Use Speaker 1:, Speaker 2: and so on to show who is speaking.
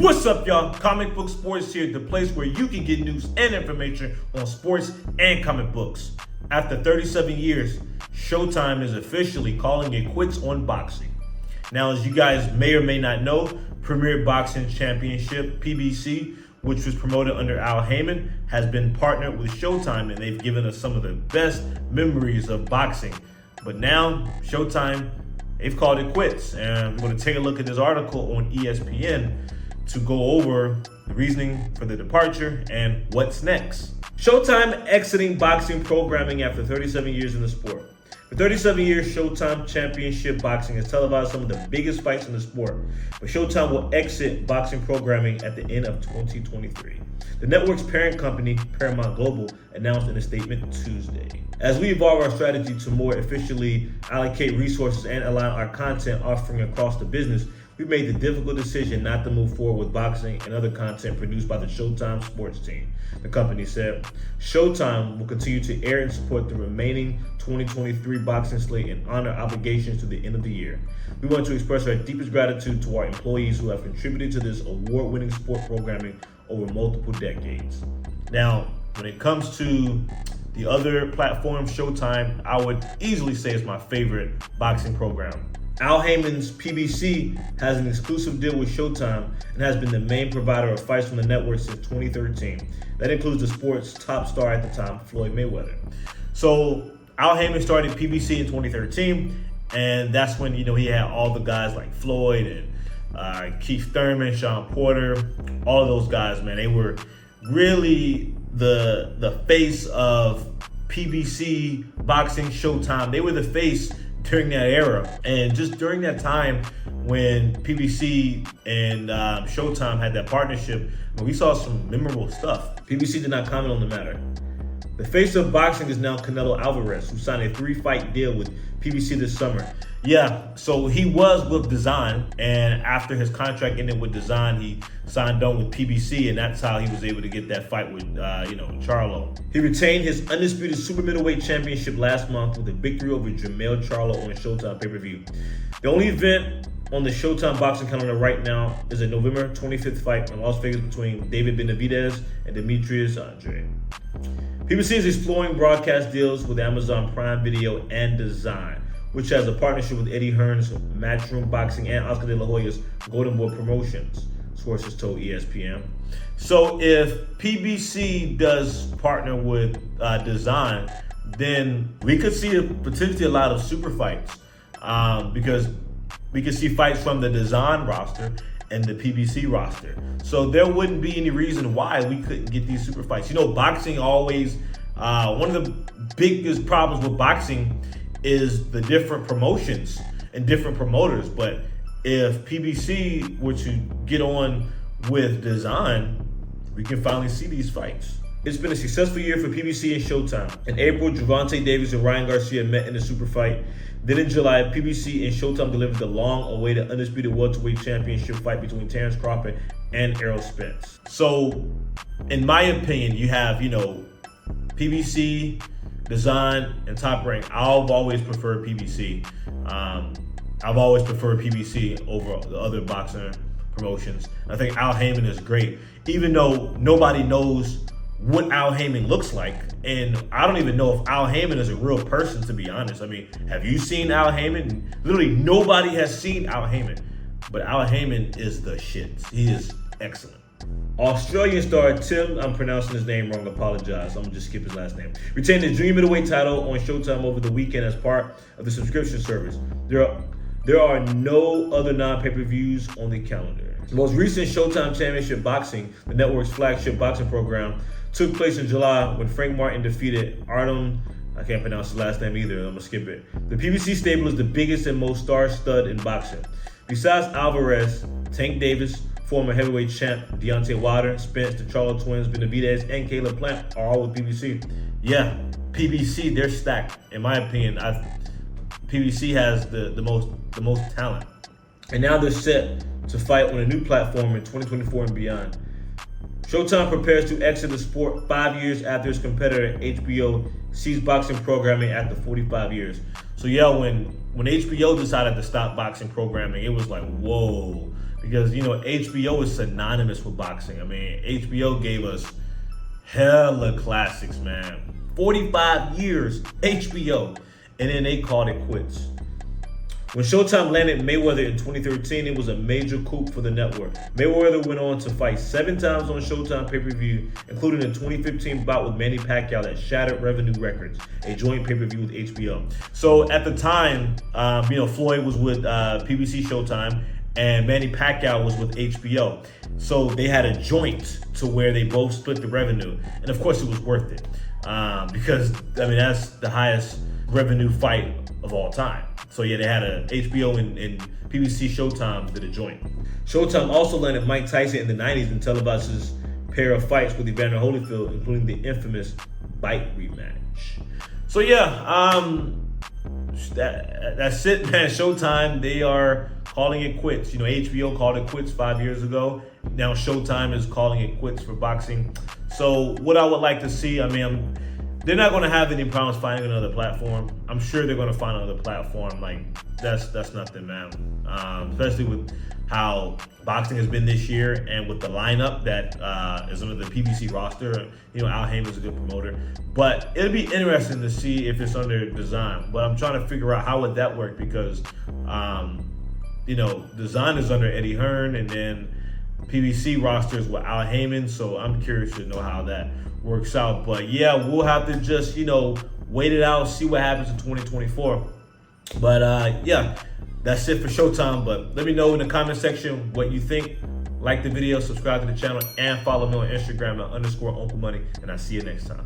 Speaker 1: What's up, y'all? Comic Book Sports here, the place where you can get news and information on sports and comic books. After 37 years, Showtime is officially calling it quits on boxing. Now, as you guys may or may not know, Premier Boxing Championship, PBC, which was promoted under Al Heyman, has been partnered with Showtime, and they've given us some of the best memories of boxing. But now, Showtime, they've called it quits. And we're going to take a look at this article on ESPN to go over the reasoning for the departure and what's next. Showtime exiting boxing programming after 37 years in the sport. For 37 years, Showtime Championship Boxing has televised some of the biggest fights in the sport, but Showtime will exit boxing programming at the end of 2023. The network's parent company, Paramount Global, announced in a statement Tuesday. As we evolve our strategy to more efficiently allocate resources and align our content offering across the business, we made the difficult decision not to move forward with boxing and other content produced by the Showtime sports team, the company said. Showtime will continue to air and support the remaining 2023 boxing slate and honor obligations to the end of the year. We want to express our deepest gratitude to our employees who have contributed to this award-winning sport programming over multiple decades. Now, when it comes to the other platform, Showtime, I would easily say is my favorite boxing program. Al Heyman's PBC has an exclusive deal with Showtime and has been the main provider of fights from the network since 2013. That includes the sport's top star at the time, Floyd Mayweather. So Al Heyman started PBC in 2013, and that's when he had all the guys like Floyd and Keith Thurman, Sean Porter, all of those guys. Man, they were really the face of PBC boxing. Showtime, they were the face during that era. And just during that time when PBC and Showtime had that partnership, we saw some memorable stuff. PBC did not comment on the matter. The face of boxing is now Canelo Alvarez, who signed a 3-fight deal with PBC this summer. Yeah, so he was with Design, and after his contract ended with Design, he signed on with PBC, and that's how he was able to get that fight with, Charlo. He retained his undisputed super middleweight championship last month with a victory over Jermell Charlo on a Showtime pay-per-view. The only event on the Showtime boxing calendar right now is a November 25th fight in Las Vegas between David Benavidez and Demetrius Andrade. PBC is exploring broadcast deals with Amazon Prime Video and Design, which has a partnership with Eddie Hearn's Matchroom Boxing and Oscar De La Hoya's Golden Boy Promotions, sources told ESPN. So if PBC does partner with Design, then we could see potentially a lot of super fights because we could see fights from the Design roster and the PBC roster. So there wouldn't be any reason why we couldn't get these super fights. Boxing always, one of the biggest problems with boxing is the different promotions and different promoters. But if PBC were to get on with Design, we can finally see these fights. It's been a successful year for PBC and Showtime. In April, Gervonta Davis and Ryan Garcia met in a super fight. Then in July, PBC and Showtime delivered the long-awaited undisputed welterweight championship fight between Terrence Crawford and Errol Spence. So, in my opinion, you have, PBC, Design, and Top Rank. I've always preferred PBC. I've always preferred PBC over the other boxing promotions. I think Al Heyman is great, even though nobody knows what Al Heyman looks like. And I don't even know if Al Heyman is a real person, to be honest. I mean, have you seen Al Heyman? Literally nobody has seen Al Heyman, but Al Heyman is the shit. He is excellent. Australian star Tim, I'm pronouncing his name wrong, apologize. I'm gonna just skip his last name. Retained the junior middleweight title on Showtime over the weekend as part of the subscription service. There are no other non-pay-per-views on the calendar. The most recent Showtime Championship Boxing, the network's flagship boxing program, took place in July when Frank Martin defeated Artem, I can't pronounce his last name either, I'm gonna skip it. The PBC stable is the biggest and most star-studded in boxing. Besides Alvarez, Tank Davis, former heavyweight champ Deontay Wilder, Spence, the Charlo twins, Benavidez, and Caleb Plant are all with PBC. Yeah, PBC, they're stacked. In my opinion, PBC has the most talent. And now they're set to fight on a new platform in 2024 and beyond. Showtime prepares to exit the sport 5 years after its competitor HBO ceased boxing programming after 45 years. So yeah, when HBO decided to stop boxing programming, it was like, whoa, because, you know, HBO is synonymous with boxing. I mean, HBO gave us hella classics, man. 45 years, HBO, and then they called it quits. When Showtime landed Mayweather in 2013, it was a major coup for the network. Mayweather went on to fight 7 times on Showtime pay-per-view, including a 2015 bout with Manny Pacquiao that shattered revenue records, a joint pay-per-view with HBO. So at the time, you know, Floyd was with PBC Showtime, and Manny Pacquiao was with HBO. So they had a joint to where they both split the revenue. And of course it was worth it. Because, I mean, that's the highest revenue fight of all time. So yeah, they had a HBO and PBC Showtime did a joint. Showtime also landed Mike Tyson in the 90s and televised his pair of fights with Evander Holyfield, including the infamous Bite rematch. So yeah, that's it, man. Showtime, they are calling it quits. You know, HBO called it quits 5 years ago. Now Showtime is calling it quits for boxing. So what I would like to see, I mean, they're not going to have any problems finding another platform. I'm sure they're going to find another platform. Like, that's nothing, man. Especially with how boxing has been this year and with the lineup that is under the PBC roster. You know, Al Heyman's a good promoter. But it'll be interesting to see if it's under design. But I'm trying to figure out how would that work because, you know, design is under Eddie Hearn and then PBC rosters with Al Heyman. So I'm curious to know how that works out. But yeah, we'll have to just, you know, wait it out, see what happens in 2024. But yeah, that's it for Showtime. But let me know in the comment section what you think. Like the video, subscribe to the channel, and follow me on Instagram at _Uncle Money. And I'll see you next time.